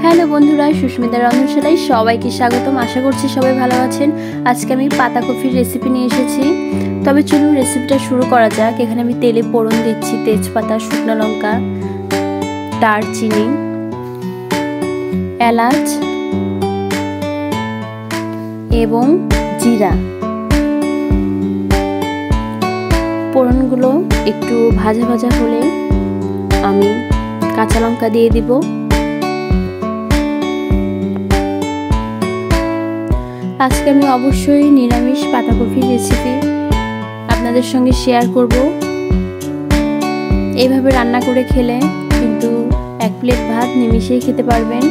Hello বন্ধুরা, সুস্মিতা রন্ধনশালায় সবাইকে স্বাগতম। আশা করছি সবাই ভালো আছেন। আজকে আমি পাতাকপির রেসিপি নিয়ে এসেছি। তবে চলুন রেসিপিটা শুরু করা যাক। এখানে আমি তেলে ফোড়ন দিচ্ছি তেজপাতা, শুকনো লঙ্কা, দারচিনি, এলাচ এবং জিরা। ফোড়নগুলো একটু ভাজা ভাজা হলে আমি কাঁচা লঙ্কা দিয়ে দিব। আজকে আমি অবশ্যই নিরামিষ পাতাকপির রেসিপি আপনাদের সঙ্গে শেয়ার করব। এইভাবে রান্না করে খেলে কিন্তু এক প্লেট ভাত নিমিষেই খেতে পারবেন।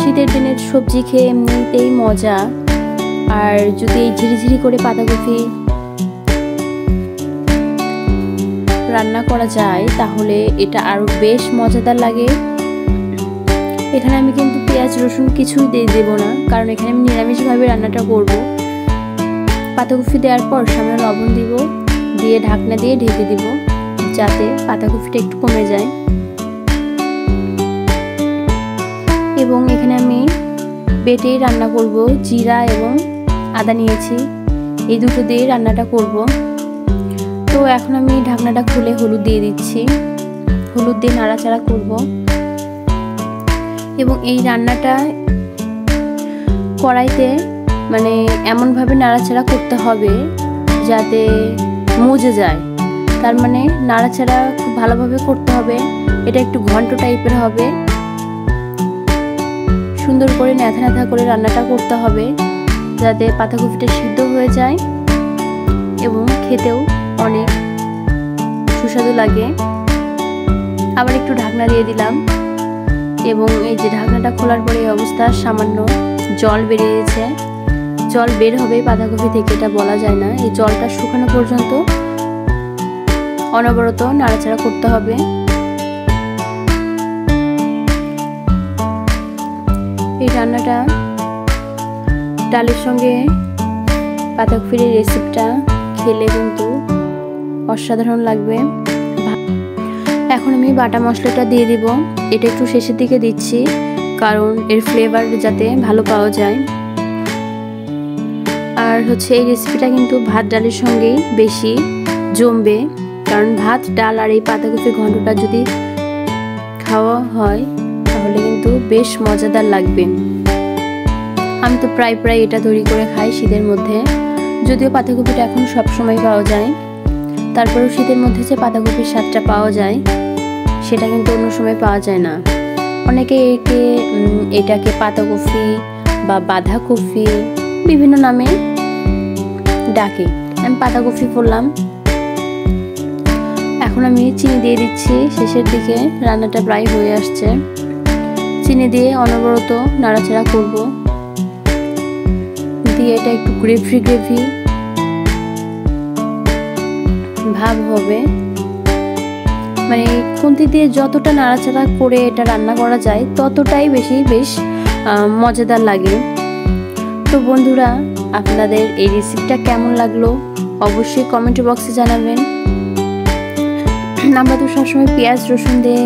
শীতের দিনের সবজি খেয়ে এমনিতেই মজা, আর যদি এই ঝিরিঝিরি করে পাতাকপি রান্না করা যায় তাহলে এটা আরো বেশ মজাদার লাগে। এখানে আমি কিন্তু পেঁয়াজ রসুন কিছুই দিয়ে দেবো না, কারণ এখানে আমি নিরামিষভাবে রান্নাটা করব। পাতাকপি দেওয়ার পর সামনে লবণ দিব, দিয়ে ঢাকনা দিয়ে ঢেকে দিব যাতে পাতাকপিটা একটু কমে যায়। এবং এখানে আমি বেটেই রান্না করব, জিরা এবং আদা নিয়েছি, এই দুটো দিয়ে রান্নাটা করব। তো এখন আমি ঢাকনাটা খুলে হলুদ দিয়ে দিচ্ছি, হলুদ দিয়ে নাড়াচাড়া করব। এবং এই রান্নাটা কড়াইতে মানে এমনভাবে নাড়াচাড়া করতে হবে যাতে মজে যায়, তার মানে নাড়াচাড়া খুব ভালোভাবে করতে হবে। এটা একটু ঘন্ট টাইপের হবে, সুন্দর করে ন্যাথা ন্যাথা করে রান্নাটা করতে হবে যাতে পাতাকপিটা সিদ্ধ হয়ে যায় এবং খেতেও অনেক সুস্বাদু লাগে। আবার একটু ঢাকনা দিয়ে দিলাম এবং এই যে ঢাকনাটা খোলার পরে এই অবস্থা, সামান্য জল বেরিয়েছে। জল বের হবে পাতাকপি থেকে, এটা বলা যায় না। এই জলটা শুকানো পর্যন্ত অনবরত নাড়াচাড়া করতে হবে। এই রান্নাটা ডালের সঙ্গে পাতাকপির রেসিপিটা খেলে কিন্তু অসাধারণ লাগবে। এখন আমি বাটা মশলাটা দিয়ে দিব, এটা একটু শেষের দিকে দিচ্ছি কারণ এর ফ্লেভার যাতে ভালো পাওয়া যায়। আর হচ্ছে এই রেসিপিটা কিন্তু ভাত ডালের সঙ্গেই বেশি জমবে, কারণ ভাত ডাল আর এই পাতাকপির ঘন্টটা যদি খাওয়া হয় তাহলে কিন্তু বেশ মজাদার লাগবে। আমি তো প্রায় এটা তৈরি করে খাই শীতের মধ্যে, যদিও পাতাকপিটা এখন সবসময় পাওয়া যায়, তারপরেও শীতের মধ্যে যে পাতাকপির স্বাদটা পাওয়া যায় সেটা কিন্তু অন্য সময় পাওয়া যায় না। অনেকে এটাকে পাতাকপি বা বাঁধাকপি বিভিন্ন নামে ডাকে, আমি পাতাকপি বললাম। এখন আমি চিনি দিয়ে দিচ্ছি শেষের দিকে, রান্নাটা প্রায় হয়ে আসছে। চিনি দিয়ে অনবরত নাড়াচাড়া করব, দিয়ে এটা একটু গ্রেভি ভাব হবে। মানে খুন্তি দিয়ে যতটা নাড়াচাড়া করে এটা রান্না করা যায় ততটাই বেশ মজাদার লাগে। তো বন্ধুরা, আপনাদের এই রেসিপিটা কেমন লাগলো অবশ্যই কমেন্ট বক্সে জানাবেন। আমরা তো সবসময় পেঁয়াজ রসুন দিয়ে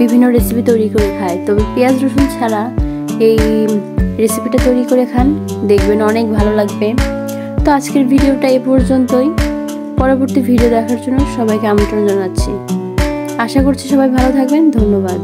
বিভিন্ন রেসিপি তৈরি করে খাই, তবে পেঁয়াজ রসুন ছাড়া এই রেসিপিটা তৈরি করে খান, দেখবেন অনেক ভালো লাগবে। তো আজকের ভিডিওটা এ পর্যন্তই। পরবর্তী ভিডিও দেখার জন্য সবাইকে আমন্ত্রণ জানাচ্ছি। আশা করছি সবাই ভালো থাকবেন। ধন্যবাদ।